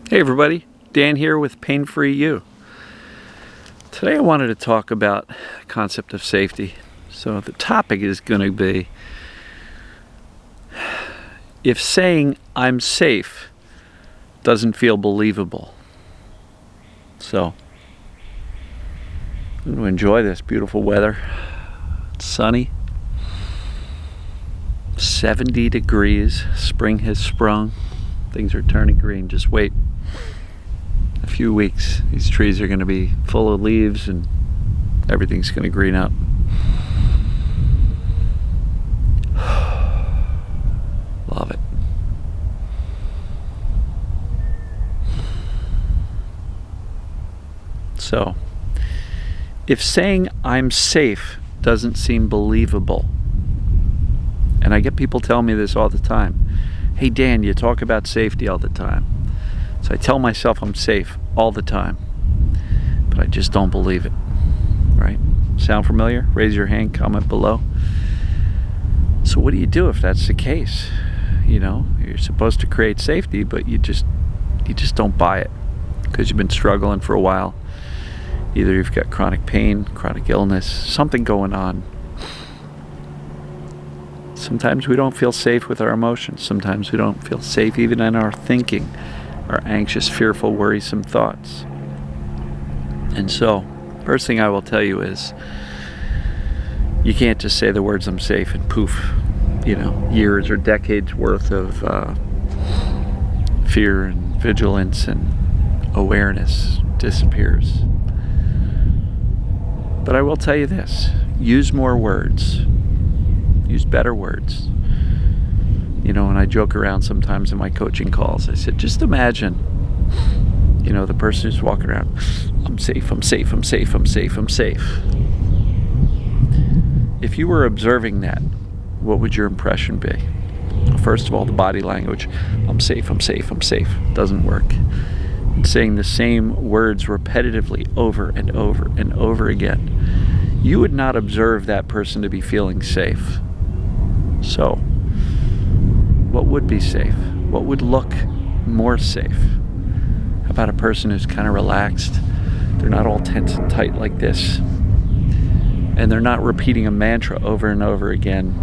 Hey everybody, Dan here with Pain Free You. Today I wanted to talk about the concept of safety. So the topic is going to be if saying I'm safe doesn't feel believable. So I'm going to enjoy this beautiful weather. It's sunny, 70 degrees, spring has sprung, things are turning green. Just wait a few weeks, these trees are going to be full of leaves and everything's going to green up. Love it. So, if saying I'm safe doesn't seem believable, and I get people telling me this all the time, hey Dan, you talk about safety all the time. So I tell myself I'm safe all the time, but I just don't believe it, right? Sound familiar? Raise your hand, comment below. So what do you do if that's the case? You know, you're supposed to create safety, but you just don't buy it because you've been struggling for a while. Either you've got chronic pain, chronic illness, something going on. Sometimes we don't feel safe with our emotions. Sometimes we don't feel safe even in our thinking. Our anxious, fearful, worrisome thoughts. And so, first thing I will tell you is, you can't just say the words I'm safe and poof, years or decades worth of fear and vigilance and awareness disappears. But I will tell you this, use more words, use better words. When I joke around sometimes in my coaching calls, I said, just imagine, the person who's walking around, I'm safe, I'm safe, I'm safe, I'm safe, I'm safe. If you were observing that, what would your impression be? First of all, the body language, I'm safe, I'm safe, I'm safe, doesn't work. And saying the same words repetitively over and over and over again, you would not observe that person to be feeling safe. So, what would be safe? What would look more safe? How about a person who's kind of relaxed? They're not all tense and tight like this. And they're not repeating a mantra over and over again.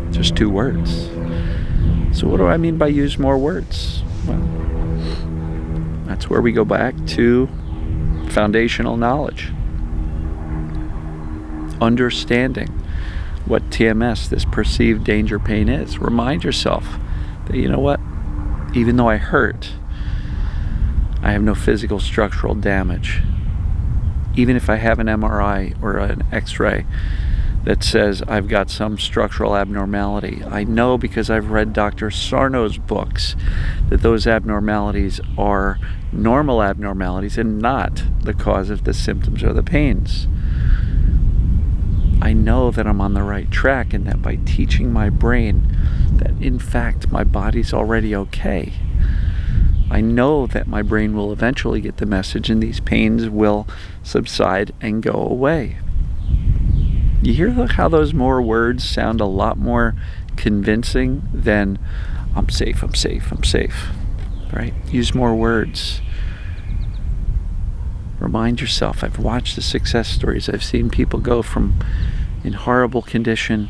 Just two words. So what do I mean by use more words? Well, that's where we go back to foundational knowledge. Understanding what TMS, this perceived danger pain, is. Remind yourself that, even though I hurt, I have no physical structural damage. Even if I have an MRI or an X-ray that says I've got some structural abnormality, I know because I've read Dr. Sarno's books that those abnormalities are normal abnormalities and not the cause of the symptoms or the pains. I know that I'm on the right track and that by teaching my brain that in fact my body's already okay. I know that my brain will eventually get the message and these pains will subside and go away. You hear how those more words sound a lot more convincing than I'm safe, I'm safe, I'm safe, right? Use more words. Remind yourself, I've watched the success stories. I've seen people go from in horrible condition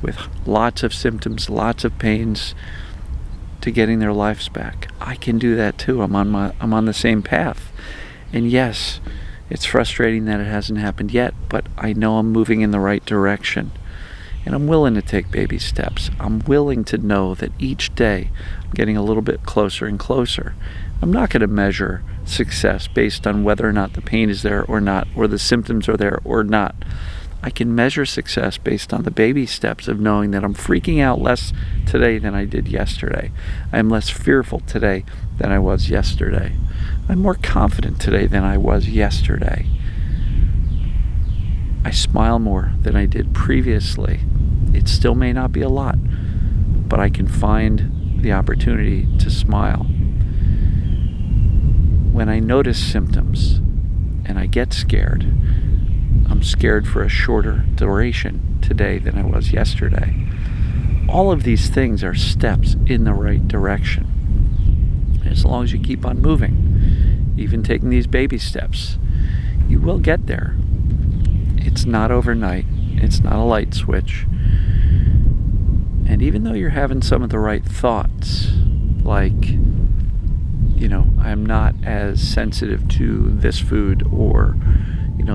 with lots of symptoms, lots of pains, to getting their lives back. I can do that too. I'm on the same path. And yes, it's frustrating that it hasn't happened yet, but I know I'm moving in the right direction. And I'm willing to take baby steps. I'm willing to know that each day I'm getting a little bit closer and closer. I'm not going to measure success based on whether or not the pain is there or not, or the symptoms are there or not. I can measure success based on the baby steps of knowing that I'm freaking out less today than I did yesterday. I'm less fearful today than I was yesterday. I'm more confident today than I was yesterday. I smile more than I did previously. It still may not be a lot, but I can find the opportunity to smile. When I notice symptoms and I get scared, I'm scared for a shorter duration today than I was yesterday. All of these things are steps in the right direction. As long as you keep on moving, even taking these baby steps, you will get there. It's not overnight. It's not a light switch. And even though you're having some of the right thoughts, like, I'm not as sensitive to this food, or,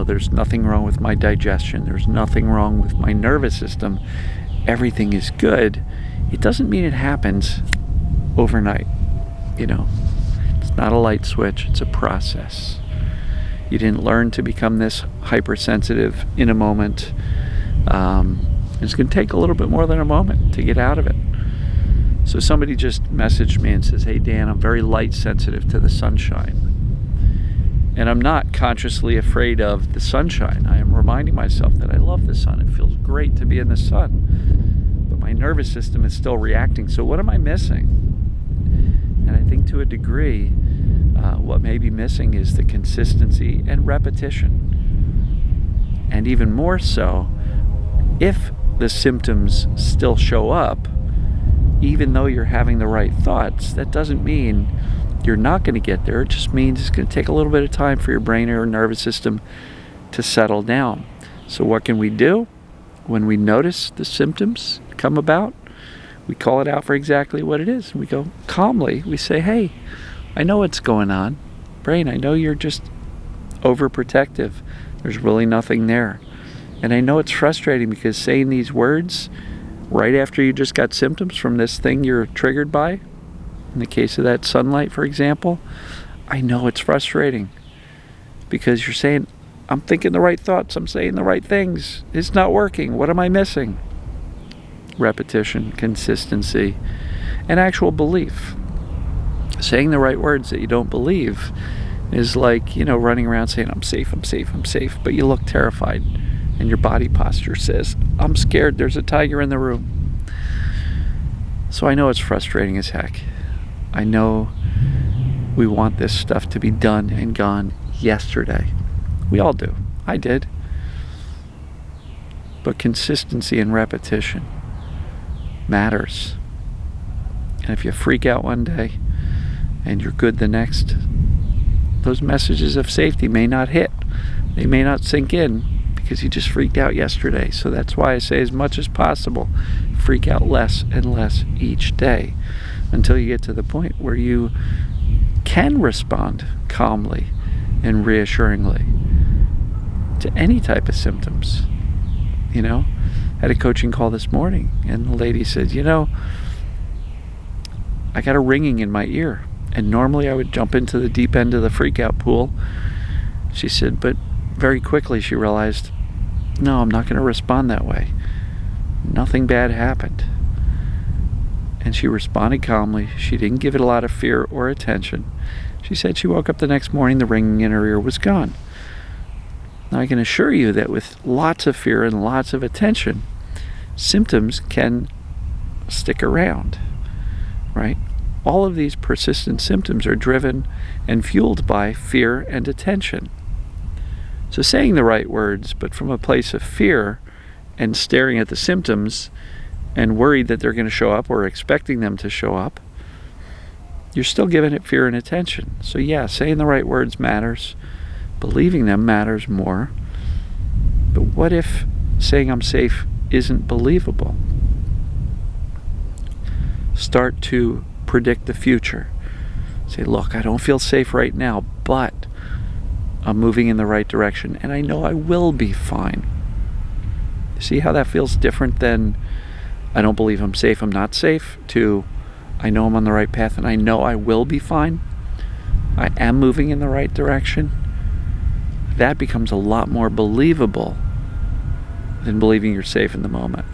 there's nothing wrong with my digestion, there's nothing wrong with my nervous system, everything is good, it doesn't mean it happens overnight. It's not a light switch, it's a process. You didn't learn to become this hypersensitive in a moment. It's going to take a little bit more than a moment to get out of it. So somebody just messaged me and says, "Hey Dan, I'm very light sensitive to the sunshine." And I'm not consciously afraid of the sunshine. I am reminding myself that I love the sun. It feels great to be in the sun. But my nervous system is still reacting. So what am I missing? And I think to a degree, what may be missing is the consistency and repetition. And even more so, if the symptoms still show up, even though you're having the right thoughts, that doesn't mean you're not going to get there. It just means it's going to take a little bit of time for your brain or nervous system to settle down. So what can we do when we notice the symptoms come about? We call it out for exactly what it is. We go calmly. We say, "Hey, I know what's going on. Brain, I know you're just overprotective. There's really nothing there. And I know it's frustrating because saying these words right after you just got symptoms from this thing you're triggered by, in the case of that sunlight, for example, I know it's frustrating because you're saying, I'm thinking the right thoughts, I'm saying the right things. It's not working. What am I missing?" Repetition, consistency, and actual belief. Saying the right words that you don't believe is like, running around saying, "I'm safe, I'm safe, I'm safe," but you look terrified. And your body posture says, "I'm scared, there's a tiger in the room." So I know it's frustrating as heck. I know we want this stuff to be done and gone yesterday. We all do. I did. But consistency and repetition matters. And if you freak out one day and you're good the next, those messages of safety may not hit. They may not sink in, because you just freaked out yesterday. So that's why I say, as much as possible, freak out less and less each day until you get to the point where you can respond calmly and reassuringly to any type of symptoms. I had a coaching call this morning, and the lady said, I got a ringing in my ear, and normally I would jump into the deep end of the freak out pool. She said, but very quickly she realized, no, I'm not going to respond that way. Nothing bad happened. And she responded calmly. She didn't give it a lot of fear or attention. She said she woke up the next morning, the ringing in her ear was gone. Now I can assure you that with lots of fear and lots of attention, symptoms can stick around, right? All of these persistent symptoms are driven and fueled by fear and attention. So saying the right words, but from a place of fear and staring at the symptoms and worried that they're going to show up or expecting them to show up, you're still giving it fear and attention. So yeah, saying the right words matters. Believing them matters more. But what if saying I'm safe isn't believable? Start to predict the future. Say, look, I don't feel safe right now, but I'm moving in the right direction, and I know I will be fine. See how that feels different than I don't believe I'm safe, I'm not safe, to I know I'm on the right path, and I know I will be fine. I am moving in the right direction. That becomes a lot more believable than believing you're safe in the moment.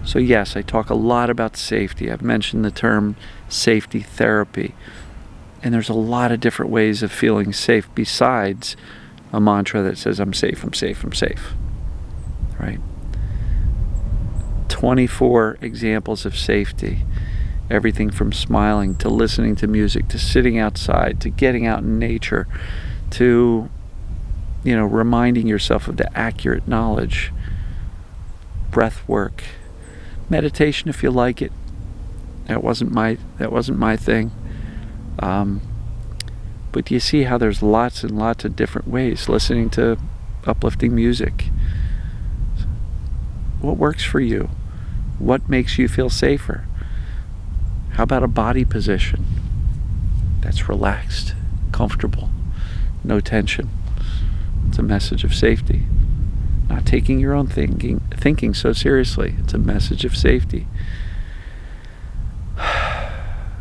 So yes, I talk a lot about safety. I've mentioned the term safety therapy. And there's a lot of different ways of feeling safe besides a mantra that says, I'm safe, I'm safe, I'm safe. Right? 24 examples of safety. Everything from smiling to listening to music to sitting outside to getting out in nature to, reminding yourself of the accurate knowledge, breath work, meditation if you like it. That wasn't my thing. But do you see how there's lots and lots of different ways? Listening to uplifting music. What works for you? What makes you feel safer? How about a body position that's relaxed, comfortable, no tension? It's a message of safety. Not taking your own thinking so seriously. It's a message of safety.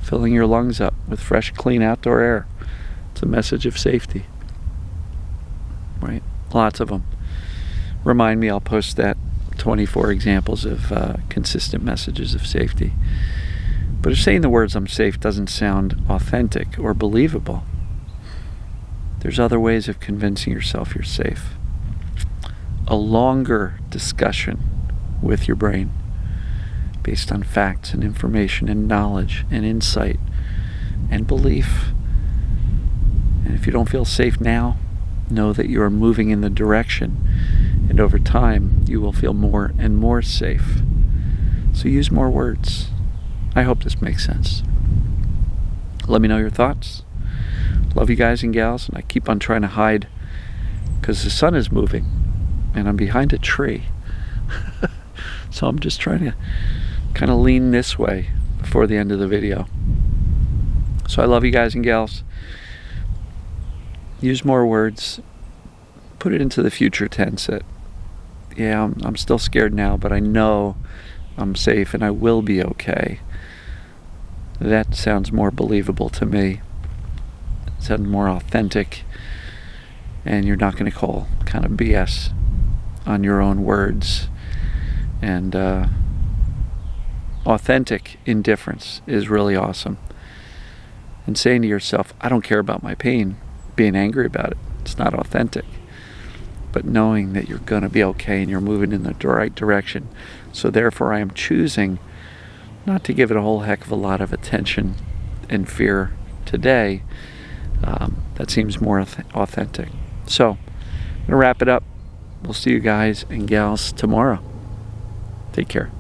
Filling your lungs up with fresh, clean outdoor air. It's a message of safety. Right? Lots of them. Remind me, I'll post that 24 examples of consistent messages of safety. But if saying the words "I'm safe" doesn't sound authentic or believable, there's other ways of convincing yourself you're safe. A longer discussion with your brain based on facts and information and knowledge and insight and belief. And if you don't feel safe now, know that you are moving in the direction, and over time you will feel more and more safe. So use more words. I hope this makes sense. Let me know your thoughts. Love you guys and gals, and I keep on trying to hide because the sun is moving and I'm behind a tree. So I'm just trying to kind of lean this way before the end of the video. So I love you guys and gals. Use more words. Put it into the future tense that, yeah, I'm still scared now, but I know I'm safe and I will be okay. That sounds more believable to me. It sounds more authentic, and you're not going to call kind of BS on your own words. And authentic indifference is really awesome. And saying to yourself, I don't care about my pain, being angry about it, it's not authentic. But knowing that you're going to be okay and you're moving in the right direction. So therefore I am choosing not to give it a whole heck of a lot of attention and fear today. That seems more authentic. So I'm going to wrap it up. We'll see you guys and gals tomorrow. Take care.